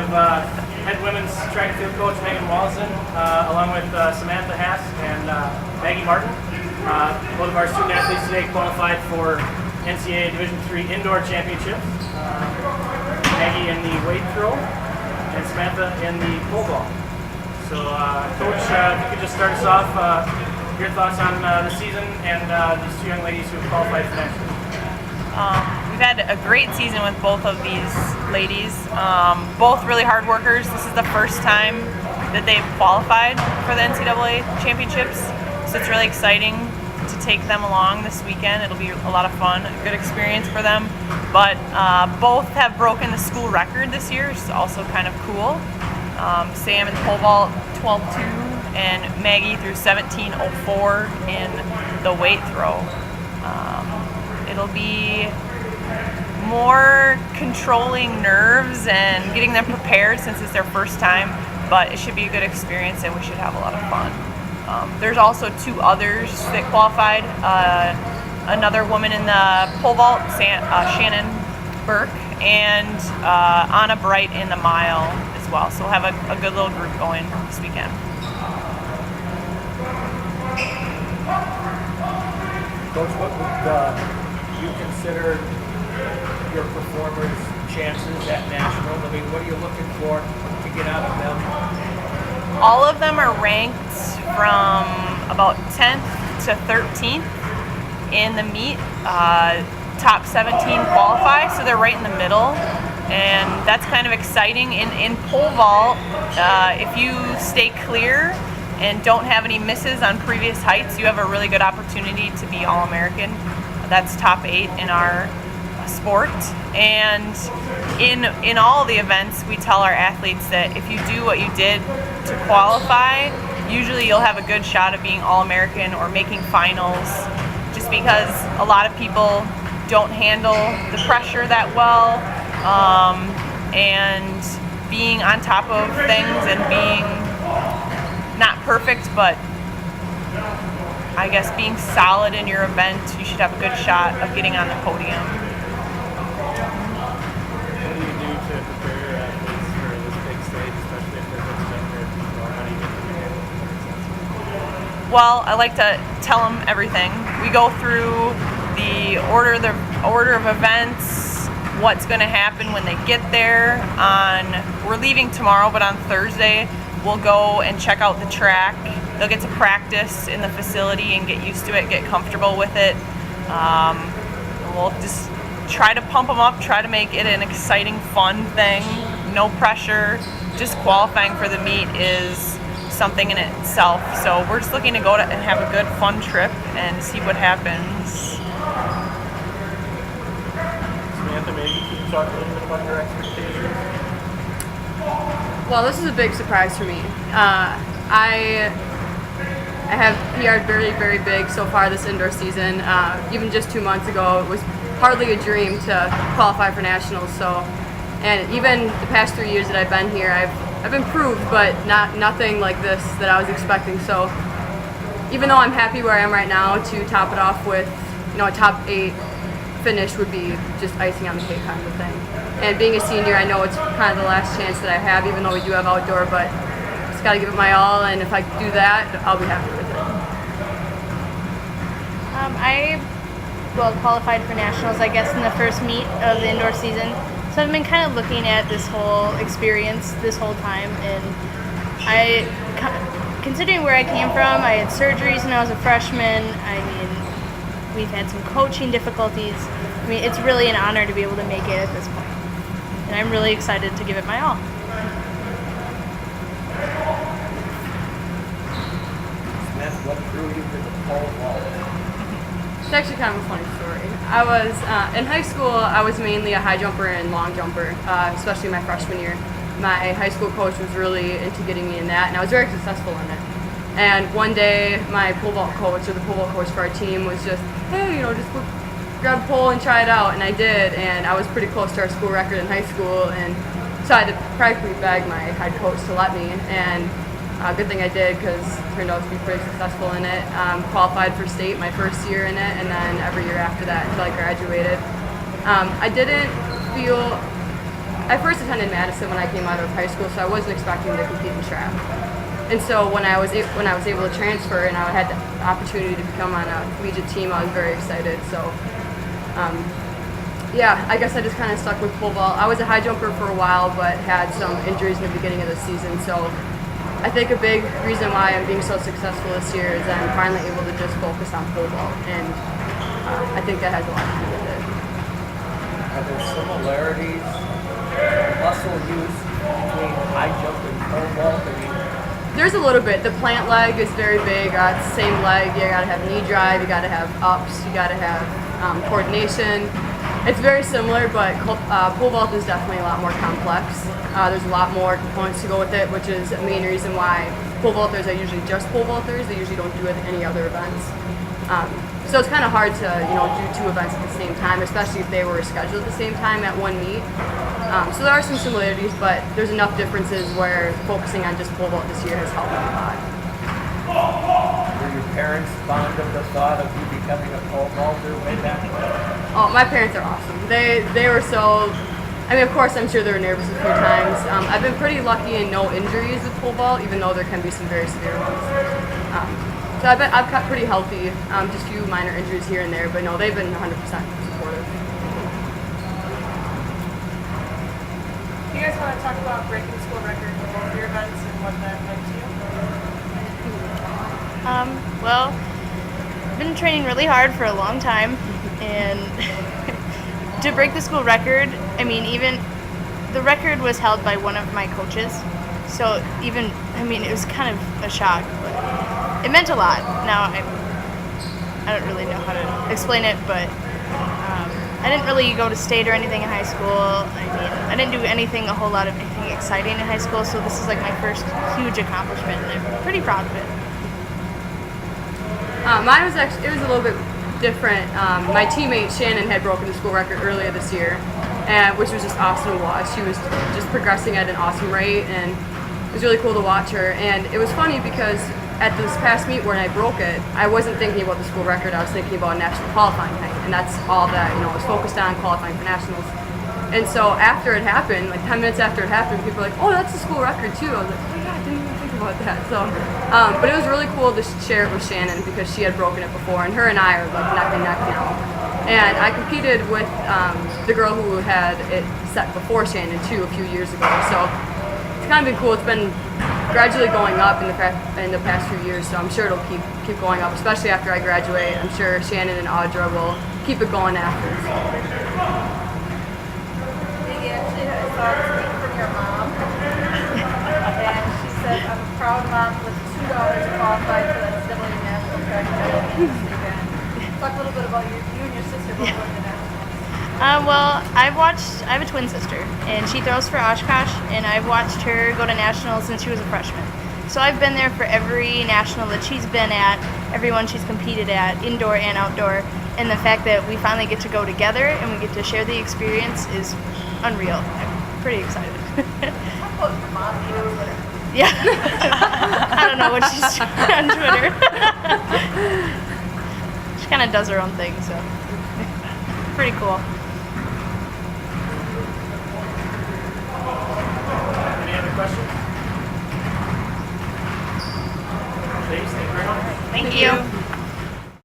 have head women's track and field coach Megan Woloszyn, along with Samantha and Maggie Martin. Both of our student athletes today qualified for NCAA Division III Indoor Championships. Maggie in the weight throw and Samantha in the pole vault. So, Coach, if you could just start us off, your thoughts on the season and these two young ladies who have qualified for nationals. We've had a great season with both of these ladies. Both really hard workers. This is the first time that they've qualified for the NCAA Championships, so it's really exciting to take them along this weekend. It'll be a lot of fun, a good experience for them. But both have broken the school record this year, which is also kind of cool. Sam in the pole vault 12.2 and Maggie through 17.04 in the weight throw. It'll be more controlling nerves and getting them prepared since it's their first time, but it should be a good experience and we should have a lot of fun. There's also two others that qualified. Another woman in the pole vault, Shannon Burke, and Anna Bright in the mile as well. So we'll have a good little group going this weekend. Coach, what would you consider your performers' chances at nationals? I mean, what are you looking for to get out of them? All of them are ranked from about 10th to 13th in the meet. Top 17 qualify, so they're right in the middle, and that's kind of exciting. In pole vault, if you stay clear and don't have any misses on previous heights, you have a really good opportunity to be All-American. That's top 8 in our sport. And in all the events, we tell our athletes that if you do what you did to qualify, usually you'll have a good shot of being All-American or making finals, just because a lot of people don't handle the pressure that well, and being on top of things and being not perfect, but I guess being solid in your event, you should have a good shot of getting on the podium. What do you do to prepare your athletes for this big stage, especially if they're younger? How do you get them? Well, I like to tell them everything. We go through the order of events, what's going to happen when they get there. We're leaving tomorrow, but on Thursday we'll go and check out the track. They'll get to practice in the facility and get used to it, get comfortable with it. We'll just try to pump them up, try to make it an exciting, fun thing. No pressure. Just qualifying for the meet is something in itself. So we're just looking to go and have a good, fun trip and see what happens. Samantha, maybe can you talk a little bit about your expectations? Well, this is a big surprise for me. I have PR'd very, very big so far this indoor season. Even just 2 months ago, it was hardly a dream to qualify for nationals. So, and even the past 3 years that I've been here, I've improved, but nothing like this that I was expecting. So, even though I'm happy where I am right now, to top it off with, a top 8 finish would be just icing on the cake kind of thing. And being a senior, I know it's kind of the last chance that I have, even though we do have outdoor, but just got to give it my all, and if I do that, I'll be happy with it. I qualified for nationals, I guess, in the first meet of the indoor season. So I've been kind of looking at this whole experience this whole time, and considering where I came from, I had surgeries when I was a freshman. I mean, we've had some coaching difficulties. I mean, it's really an honor to be able to make it at this point. And I'm really excited to give it my all. What drew you to the pole vault? It's actually kind of a funny story. I was, in high school, I was mainly a high jumper and long jumper, especially my freshman year. My high school coach was really into getting me in that, and I was very successful in it. And one day, my pole vault coach, or the pole vault coach for our team, was just, hey, just grab a pole and try it out, and I did, and I was pretty close to our school record in high school, and so I had to practically beg my head coach to let me, and good thing I did, because it turned out to be pretty successful in it. Qualified for state my first year in it, and then every year after that until I graduated. I didn't feel I first attended Madison when I came out of high school, so I wasn't expecting to compete in track. And so when I was able to transfer and I had the opportunity to become on a collegiate team, I was very excited. So yeah, I guess I just kind of stuck with pole vault. I was a high jumper for a while, but had some injuries in the beginning of the season. So I think a big reason why I'm being so successful this year is I'm finally able to just focus on pole vault, and I think that has a lot to do with it. Are there similarities, muscle use between high jump and pole vault? There's a little bit. The plant leg is very big. It's the same leg. You gotta have knee drive. You gotta have ups. You gotta have coordination. It's very similar, but pole vault is definitely a lot more complex. There's a lot more components to go with it, which is a main reason why pole vaulters are usually just pole vaulters. They usually don't do it at any other events. So it's kind of hard to do two events at the same time, especially if they were scheduled at the same time at one meet. So there are some similarities, but there's enough differences where focusing on just pole vault this year has helped me a lot. Were your parents fond of the thought of you becoming a pole vaulter way back when? Oh, my parents are awesome. They were so. I mean, of course, I'm sure they were nervous a few times. I've been pretty lucky in no injuries with pole vault, even though there can be some very severe ones. So I've got pretty healthy, just a few minor injuries here and there, but no, they've been 100% supportive. Do you guys want to talk about breaking the school record for both your events and what that meant to you? Well, I've been training really hard for a long time, and to break the school record, I mean, even the record was held by one of my coaches, so it was kind of a shock, but it meant a lot. Now, I don't really know how to explain it, but I didn't really go to state or anything in high school. I didn't do a whole lot of anything exciting in high school, so this is like my first huge accomplishment, and I'm pretty proud of it. Mine was it was a little bit different. My teammate Shannon had broken the school record earlier this year, which was just awesome to watch. She was just progressing at an awesome rate, and it was really cool to watch her. And it was funny because at this past meet when I broke it, I wasn't thinking about the school record. I was thinking about national qualifying night, and that's all that I was focused on, qualifying for nationals. And so after it happened, like 10 minutes after it happened, people were like, "Oh, that's the school record too." I was like, "Oh yeah, I didn't even think about that." So, but it was really cool to share it with Shannon because she had broken it before, and her and I are like neck and neck now. And I competed with the girl who had it set before Shannon too a few years ago. So it's kind of been cool. It's been gradually going up in the past few years, so I'm sure it'll keep going up, especially after I graduate. I'm sure Shannon and Audra will keep it going after. Maggie actually I saw a tweet from your mom, and she said, "I'm a proud mom with 2 daughters qualified for the NCAA National Track Championships this weekend." Talk a little bit about you and your sister both going to nationals. Well, I have a twin sister, and she throws for Oshkosh, and I've watched her go to nationals since she was a freshman. So I've been there for every national that she's been at, every one she's competed at, indoor and outdoor, and the fact that we finally get to go together and we get to share the experience is unreal. I'm pretty excited. How close your mom to you on Twitter? Yeah. I don't know what she's doing on Twitter. She kind of does her own thing, so pretty cool. Any other questions? Ladies, thank you very much. Thank you.